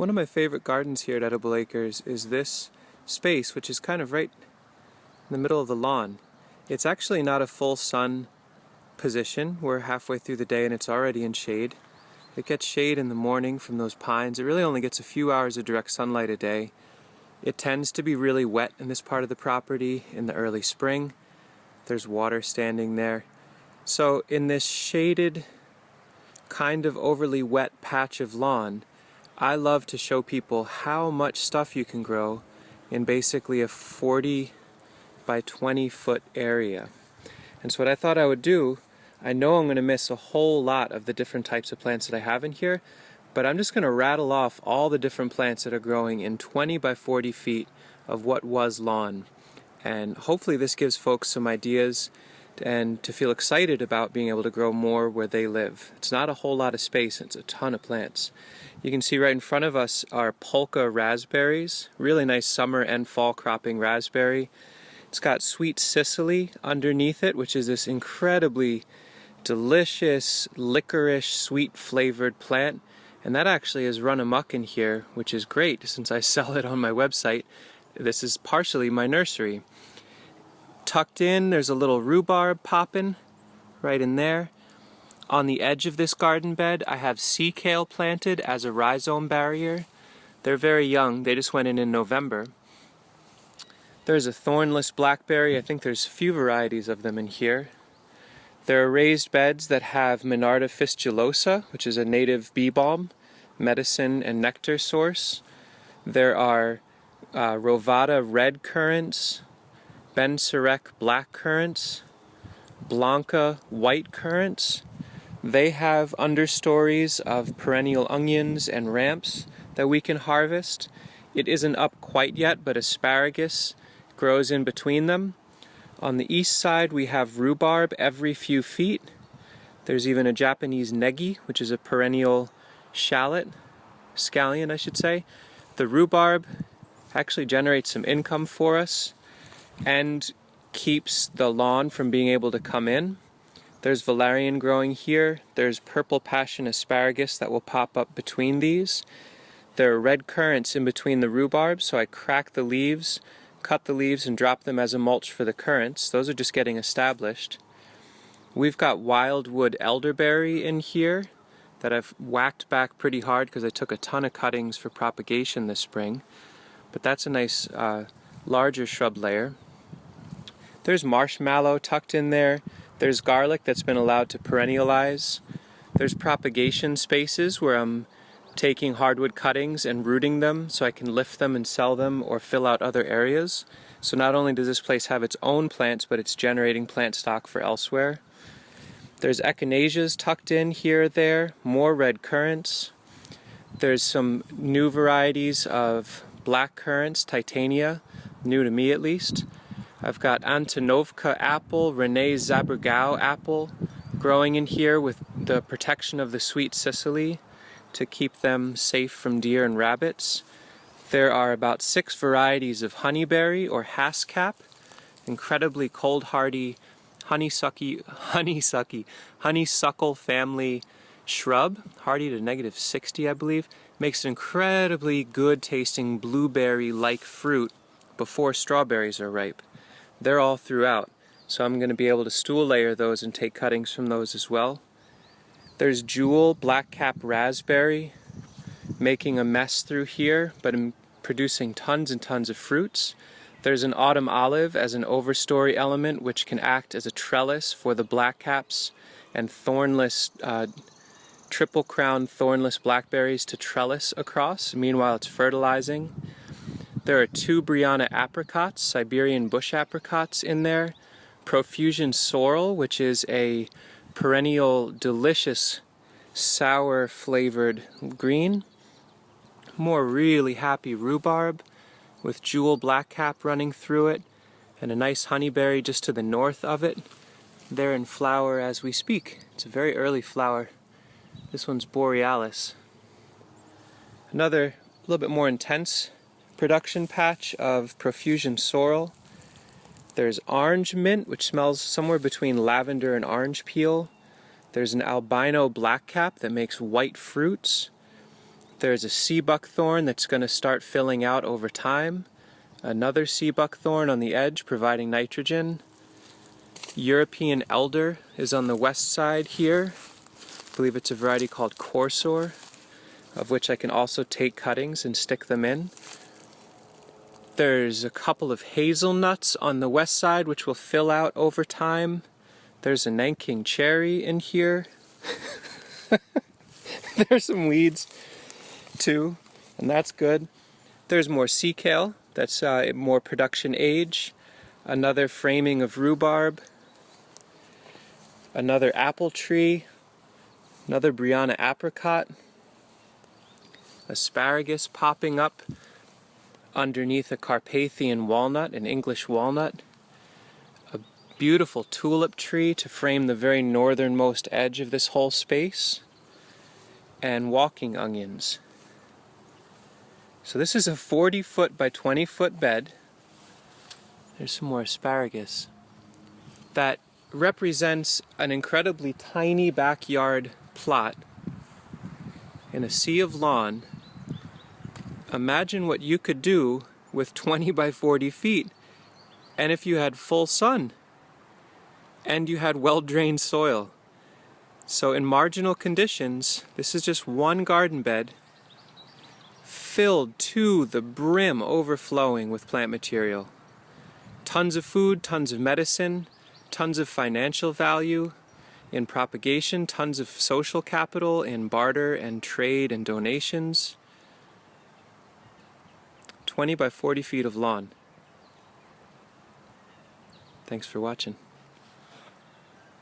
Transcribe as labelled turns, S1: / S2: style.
S1: One of my favorite gardens here at Edible Acres is this space, which is kind of right in the middle of the lawn. It's actually not a full sun position. We're halfway through the day and it's already in shade. It gets shade in the morning from those pines. It really only gets a few hours of direct sunlight a day. It tends to be really wet in this part of the property in the early spring. There's water standing there. So in this shaded, kind of overly wet patch of lawn, I love to show people how much stuff you can grow in basically a 40 by 20 foot area. And so what I thought I would do, I know I'm going to miss a whole lot of the different types of plants that I have in here, but I'm just going to rattle off all the different plants that are growing in 20 by 40 feet of what was lawn. And hopefully this gives folks some ideas and to feel excited about being able to grow more where they live. It's not a whole lot of space, it's a ton of plants. You can see right in front of us are Polka Raspberries, really nice summer and fall cropping raspberry. It's got sweet Cicely underneath it, which is this incredibly delicious, licorice, sweet flavored plant. And that actually has run amok in here, which is great since I sell it on my website. This is partially my nursery. Tucked in, there's a little rhubarb popping right in there. On the edge of this garden bed, I have sea kale planted as a rhizome barrier. They're very young, they just went in November. There's a thornless blackberry. I think there's a few varieties of them in here. There are raised beds that have Monarda fistulosa, which is a native bee balm, medicine and nectar source. There are Rovada Red Currants, Serek Black Currants, Blanka White Currants. They have understories of perennial onions and ramps that we can harvest. It isn't up quite yet, but asparagus grows in between them. On the east side we have rhubarb every few feet. There's even a Japanese negi, which is a perennial scallion I should say. The rhubarb actually generates some income for us and keeps the lawn from being able to come in. There's valerian growing here. There's purple passion asparagus that will pop up between these. There are red currants in between the rhubarb, so I crack the leaves, cut the leaves and drop them as a mulch for the currants. Those are just getting established. We've got Wyldewood Elderberry in here that I've whacked back pretty hard because I took a ton of cuttings for propagation this spring. But that's a nice larger shrub layer. There's marshmallow tucked in there. There's garlic that's been allowed to perennialize. There's propagation spaces where I'm taking hardwood cuttings and rooting them so I can lift them and sell them or fill out other areas. So not only does this place have its own plants, but it's generating plant stock for elsewhere. There's echinaceas tucked in here or there, more red currants. There's some new varieties of black currants, titania, new to me at least. I've got Antonovka Apple, Renet Zabrigau Apple growing in here with the protection of the sweet Cicely to keep them safe from deer and rabbits. There are about 6 varieties of Honeyberry or Haskap, incredibly cold-hardy honeysuckle family shrub, hardy to -60 I believe. Makes an incredibly good tasting blueberry-like fruit before strawberries are ripe. They're all throughout, so I'm going to be able to stool layer those and take cuttings from those as well. There's Jewell Blackcap Raspberry making a mess through here, but I'm producing tons and tons of fruits. There's an autumn olive as an overstory element which can act as a trellis for the blackcaps and thornless, triple crown thornless blackberries to trellis across. Meanwhile it's fertilizing. There are 2 Briana Apricots, Siberian bush apricots in there. Profusion Sorrel, which is a perennial delicious sour flavored green. More really happy rhubarb with Jewell Blackcap running through it, and a nice honeyberry just to the north of it. They're in flower as we speak. It's a very early flower. This one's borealis. Another little bit more intense production patch of Profusion Sorrel. There's orange mint, which smells somewhere between lavender and orange peel. There's an albino blackcap that makes white fruits. There's a sea buckthorn that's going to start filling out over time. Another sea buckthorn on the edge providing nitrogen. European elder is on the west side here. I believe it's a variety called Korso, of which I can also take cuttings and stick them in. There's a couple of hazelnuts on the west side which will fill out over time. There's a Nanking cherry in here. There's some weeds too, and that's good. There's more sea kale, that's more production age. Another framing of rhubarb. Another apple tree. Another Briana Apricot. Asparagus popping up underneath a Carpathian walnut, an English walnut. A beautiful tulip tree to frame the very northernmost edge of this whole space. And walking onions. So this is a 40-foot by 20-foot bed. There's some more asparagus. That represents an incredibly tiny backyard plot in a sea of lawn. Imagine what you could do with 20 by 40 feet, and if you had full sun, and you had well-drained soil. So in marginal conditions, this is just one garden bed filled to the brim, overflowing with plant material. Tons of food, tons of medicine, tons of financial value in propagation, tons of social capital in barter and trade and donations. 20 by 40 feet of lawn. Thanks for watching.